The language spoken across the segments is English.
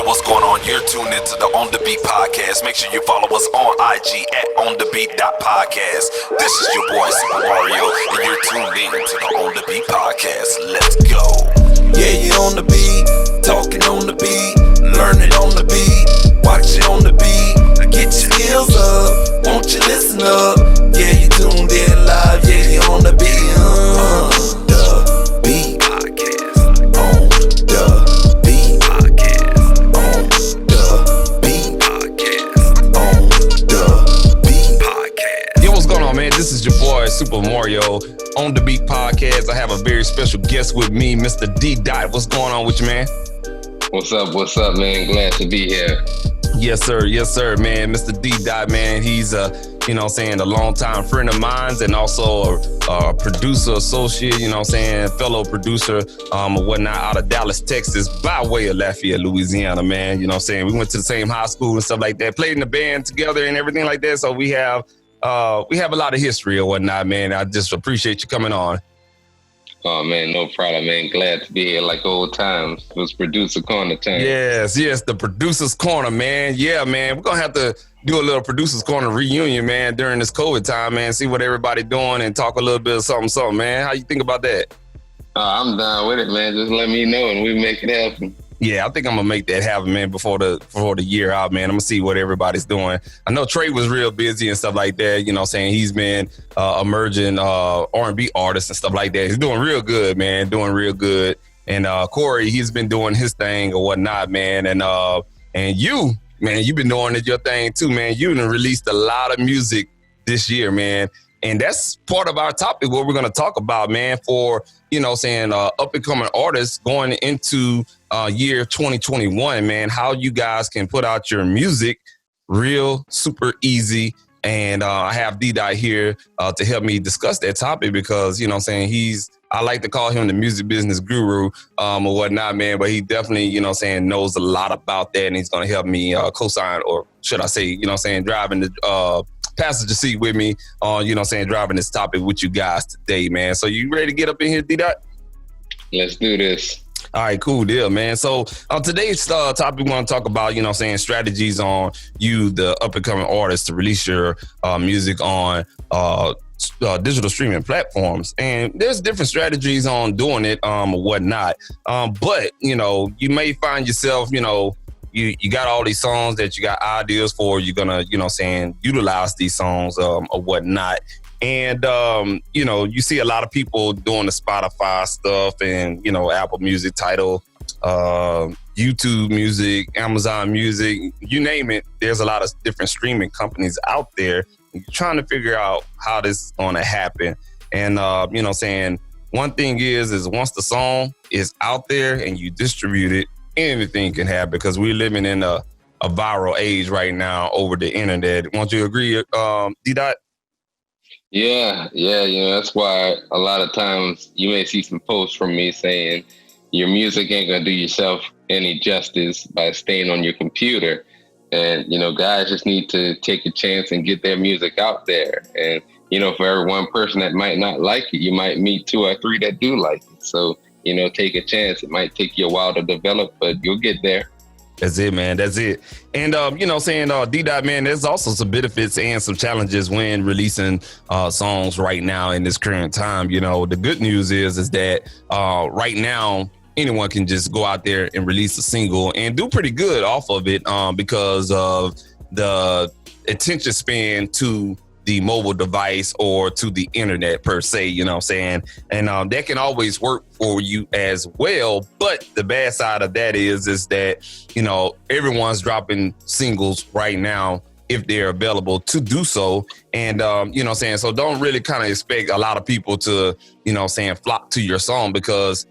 what's going on? You're tuned into the On The Beat podcast. Make sure you follow us on IG at onthebeat.podcast. This is your boy Supa Mario, and you're tuned in to the On The Beat podcast. Let's go. Yeah, you on the beat, talking on the beat, learning on the beat, watching on the beat. Get your skills up, won't you listen up? Yeah, you tuned in live, yeah, you on the beat. The beat podcast. On the beat podcast. On the beat podcast. On the beat podcast. Yo, what's going on, man? This is your boy Supa Mario on the Beat podcast. I have a very special guest with me, Mr. D. Dot. What's going on with you, man? What's up, man? Glad to be here. Yes, sir, man. Mr. D. Dot, man, he's a longtime friend of mine and also a producer associate, fellow producer, or whatnot out of Dallas, Texas, by way of Lafayette, Louisiana, man. We went to the same high school and stuff like that, played in the band together and everything like that. So we have a lot of history or whatnot, man. I just appreciate you coming on. Oh, man, no problem, man. Glad to be here like old times. It was producer corner time. Yes, the producer's corner, man. Yeah, man. We're going to have to do a little producer's corner reunion, man, during this COVID time, man. See what everybody doing and talk a little bit of something, man. How you think about that? I'm down with it, man. Just let me know and we make it happen. Yeah, I think I'm going to make that happen, man, before the year out, man. I'm going to see what everybody's doing. I know Trey was real busy and stuff like that, he's been emerging R&B artist and stuff like that. He's doing real good, man, doing real good. And Corey, he's been doing his thing or whatnot, man. And you, man, you've been doing your thing too, man. You done released a lot of music this year, man. And that's part of our topic, what we're going to talk about, man, for, up and coming artists going into year 2021, man, how you guys can put out your music real, super easy. And I have D-Dot here to help me discuss that topic because, I like to call him the music business guru or whatnot, man, but he definitely, knows a lot about that. And he's going to help me co-sign, or should I say, driving the passenger seat with me on, driving this topic with you guys today, man. So you ready to get up in here, D-Dot? Let's do this. All right, cool deal, man. So today's topic, we want to talk about, strategies on you, the up-and-coming artist, to release your music on digital streaming platforms. And there's different strategies on doing it or whatnot. But, you may find yourself, you got all these songs that you got ideas for. You're going to, utilize these songs or whatnot. And, you see a lot of people doing the Spotify stuff and, Apple Music, Tidal, YouTube Music, Amazon Music, you name it. There's a lot of different streaming companies out there. You're trying to figure out how this is going to happen. And, one thing is once the song is out there and you distribute it, anything can happen because we're living in a viral age right now over the internet. Won't you agree, D-Dot? Yeah, that's why a lot of times you may see some posts from me saying your music ain't gonna do yourself any justice by staying on your computer. And, guys just need to take a chance and get their music out there. And, for every one person that might not like it, you might meet 2 or 3 that do like it. So, take a chance. It might take you a while to develop, but you'll get there. That's it, man. That's it. And, D-Dot, man, there's also some benefits and some challenges when releasing songs right now in this current time. The good news is that right now, anyone can just go out there and release a single and do pretty good off of it because of the attention span to the mobile device or to the internet per se, And that can always work for you as well. But the bad side of that is that, everyone's dropping singles right now if they're available to do so. And, so don't really kind of expect a lot of people to, flock to your song because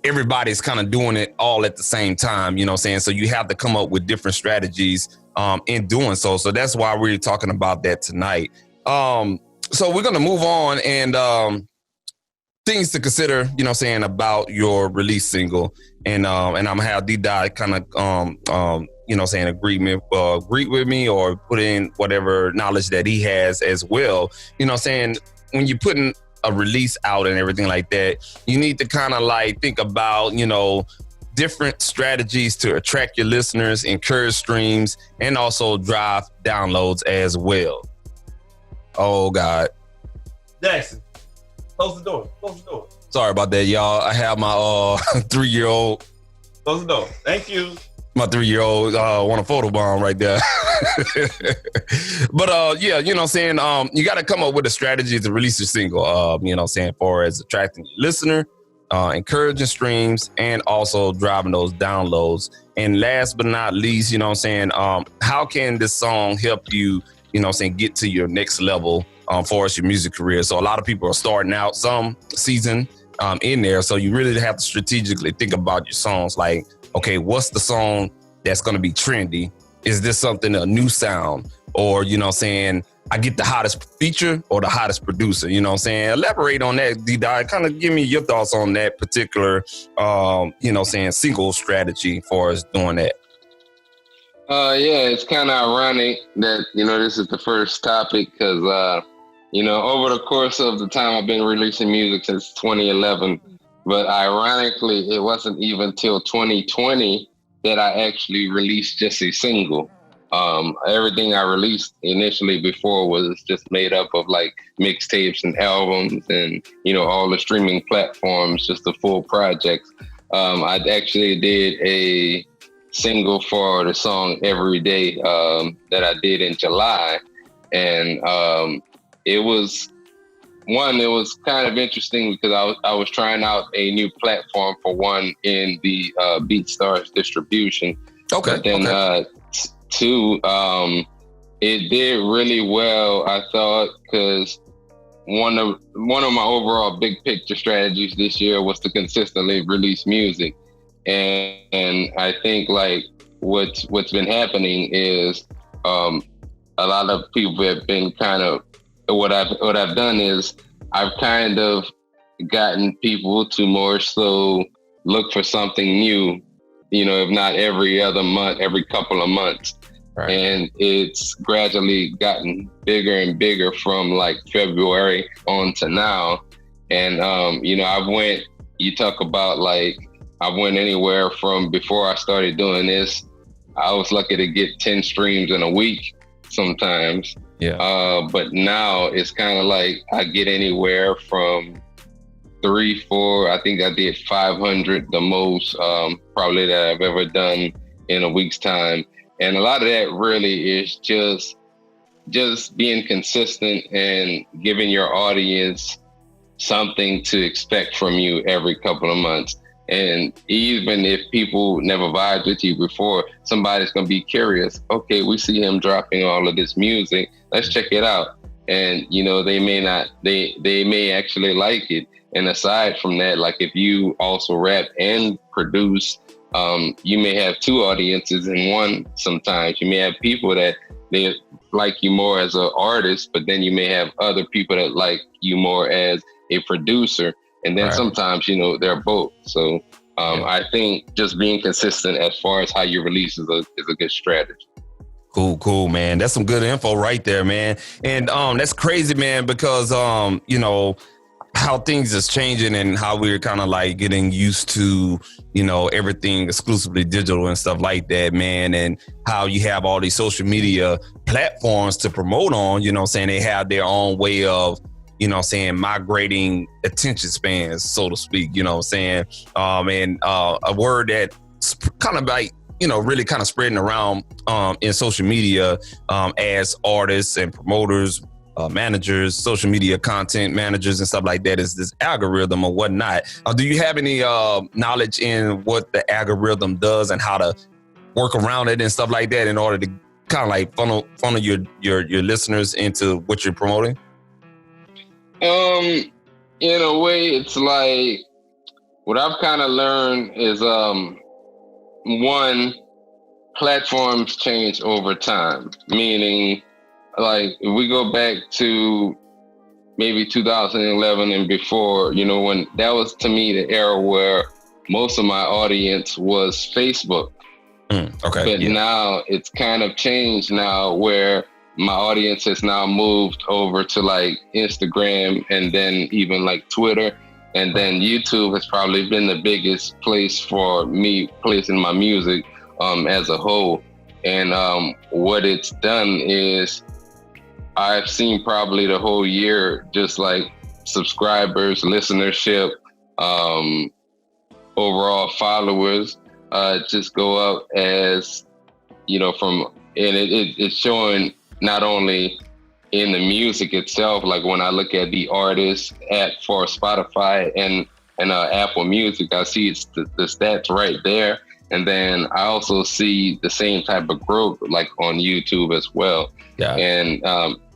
everybody's kind of doing it all at the same time, So you have to come up with different strategies in doing so. So that's why we're talking about that tonight. So we're going to move on and things to consider, about your release single. And I'm going to have D-Dot kind of, agree with me or put in whatever knowledge that he has as well. When you're putting a release out and everything like that, you need to kind of think about, different strategies to attract your listeners, encourage streams, and also drive downloads as well. Oh, God. Jackson, close the door. Close the door. Sorry about that, y'all. I have my 3-year-old. Close the door. Thank you. My 3-year-old want a photo bomb right there. But yeah, you know what I'm saying? You got to come up with a strategy to release your single, you know what I'm saying, for as attracting your listener, encouraging streams, and also driving those downloads. And last but not least, you know what I'm saying, how can this song help you, you know what I'm saying, get to your next level for your music career? So a lot of people are starting out some season in there. So you really have to strategically think about your songs. Like, okay, what's the song that's going to be trendy? Is this something, a new sound? Or, you know what I'm saying, I get the hottest feature or the hottest producer, you know what I'm saying? Elaborate on that, D-Dot. Kind of give me your thoughts on that particular, you know what I'm saying, single strategy for us doing that. Yeah, it's kind of ironic that, you know, this is the first topic because, you know, over the course of the time I've been releasing music since 2011, but ironically, it wasn't even till 2020 that I actually released just a single. Everything I released initially before was just made up of like mixtapes and albums and, you know, all the streaming platforms, just a full project. I actually did a single for the song Every Day that I did in July. And it was kind of interesting because I was trying out a new platform for one in the BeatStars distribution. Okay. But then two, it did really well, I thought, because one of my overall big picture strategies this year was to consistently release music. And I think like what's been happening is a lot of people have been kind of, what I've done is I've kind of gotten people to more so look for something new, you know, if not every other month, every couple of months. Right. And it's gradually gotten bigger and bigger from like February on to now. And, you know, you talk about like, I went anywhere from before I started doing this, I was lucky to get 10 streams in a week sometimes. Yeah. But now it's kind of like I get anywhere from 3, 4. I think I did 500, the most probably that I've ever done in a week's time. And a lot of that really is just being consistent and giving your audience something to expect from you every couple of months. And even if people never vibed with you before, somebody's going to be curious. Okay, we see him dropping all of this music. Let's check it out. And, you know, they may actually like it. And aside from that, like if you also rap and produce, you may have two audiences in one sometimes. You may have people that they like you more as an artist, but then you may have other people that like you more as a producer. And then sometimes, you know, they're both. So I think just being consistent as far as how you release is a good strategy. Cool, man. That's some good info right there, man. And that's crazy, man, because, you know, how things is changing and how we're kind of like getting used to, you know, everything exclusively digital and stuff like that, man. And how you have all these social media platforms to promote on, you know what I'm saying? They have their own way of, you know what I'm saying, migrating attention spans, so to speak, you know what I'm saying? And a word that's kind of like, you know, really kind of spreading around in social media as artists and promoters, managers, social media content managers and stuff like that is this algorithm or whatnot. Do you have any knowledge in what the algorithm does and how to work around it and stuff like that in order to kind of like funnel your listeners into what you're promoting? In a way, it's like what I've kind of learned is one, platforms change over time, meaning like if we go back to maybe 2011 and before, you know, when that was to me the era where most of my audience was Facebook. But now it's kind of changed now where my audience has now moved over to like Instagram and then even like Twitter. And then YouTube has probably been the biggest place for me placing my music as a whole. And what it's done is I've seen probably the whole year, just like subscribers, listenership, overall followers, just go up as, it's showing not only in the music itself, like when I look at the artist for Spotify and Apple Music, I see it's the stats right there. And then I also see the same type of growth like on YouTube as well. Yeah. And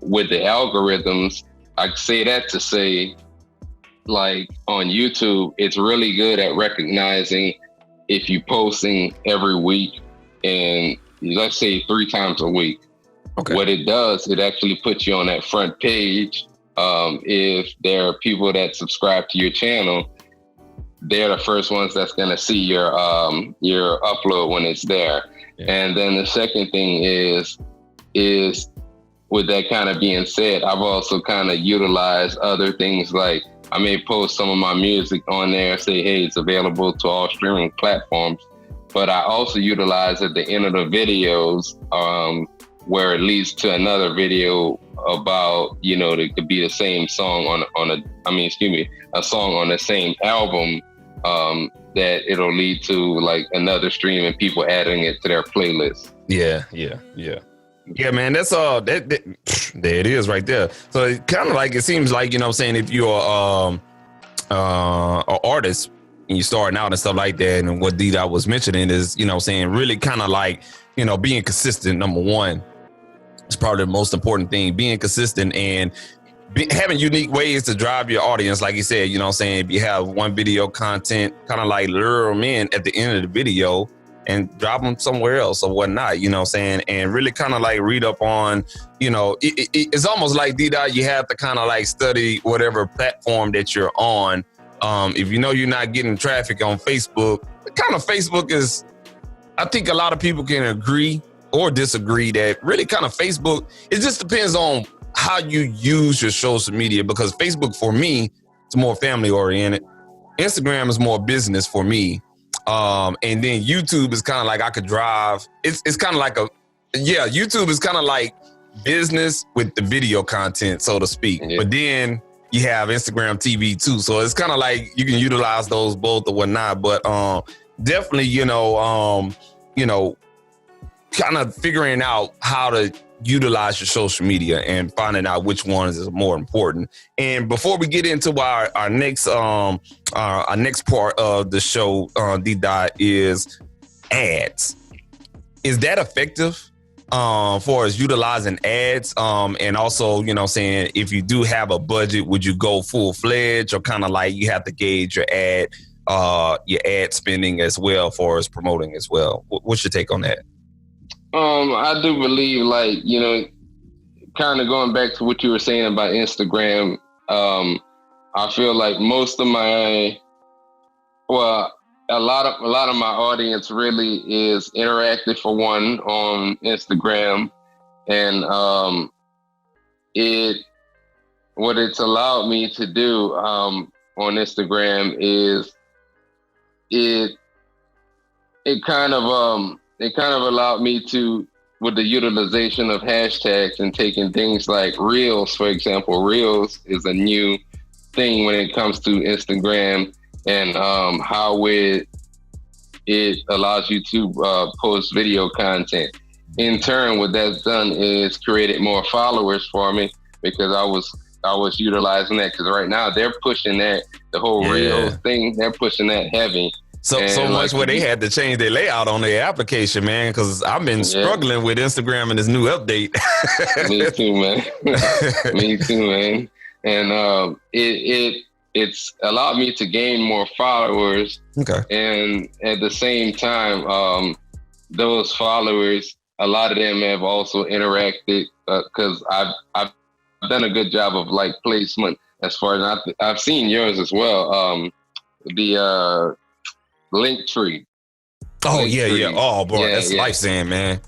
with the algorithms, I say that to say, like on YouTube, it's really good at recognizing if you're posting every week and let's say 3 times a week. Okay. What it does, it actually puts you on that front page. If there are people that subscribe to your channel, they're the first ones that's going to see your upload when it's there. Yeah. And then the second thing is with that kind of being said, I've also kind of utilized other things, like I may post some of my music on there, say, hey, it's available to all streaming platforms. But I also utilize at the end of the videos where it leads to another video about, it could be the same song a song on the same album, that it'll lead to like another stream and people adding it to their playlist. Yeah, man, that's all that there it is right there. So it kind of like, it seems like, if you're an artist and you're starting out and stuff like that, and what D-Dot was mentioning is, really kind of like, being consistent, number one, is probably the most important thing. Being consistent and having unique ways to drive your audience. Like you said, if you have one video content, kind of like lure them in at the end of the video and drop them somewhere else or whatnot, and really kind of like read up on, it's almost like D-Dot, you have to kind of like study whatever platform that you're on. If you're not getting traffic on Facebook, kind of Facebook is, I think a lot of people can agree or disagree that really kind of Facebook, it just depends on how you use your social media, because Facebook for me, it's more family oriented. Instagram is more business for me. And then YouTube is kind of like I could drive. It's kind of like YouTube is kind of like business with the video content, so to speak. Yeah. But then you have Instagram TV too. So it's kind of like you can utilize those both or whatnot. But definitely, kind of figuring out how to utilize your social media and finding out which ones is more important. And before we get into our next part of the show, D-Dot, is ads. Is that effective for us utilizing ads? And also, if you do have a budget, would you go full fledged, or kind of like you have to gauge your ad spending as well for us promoting as well? What's your take on that? I do believe, like, kind of going back to what you were saying about Instagram, I feel like most of a lot of my audience really is interactive, for one, on Instagram. And what it's allowed me to do on Instagram is it kind of allowed me to, with the utilization of hashtags and taking things like Reels, for example. Reels is a new thing when it comes to Instagram, and how it allows you to post video content. In turn, what that's done is created more followers for me, because I was utilizing that, because right now they're pushing that, the whole Reels thing, they're pushing that heavy. So much where they had to change their layout on their application, man, because I've been struggling with Instagram and this new update. Me too, man. Me too, man. And it's allowed me to gain more followers. Okay. And at the same time, those followers, a lot of them have also interacted, because I've done a good job of like placement as far as I've seen yours as well. The Linktree. Oh, yeah. Oh, boy, that's life-saving, man.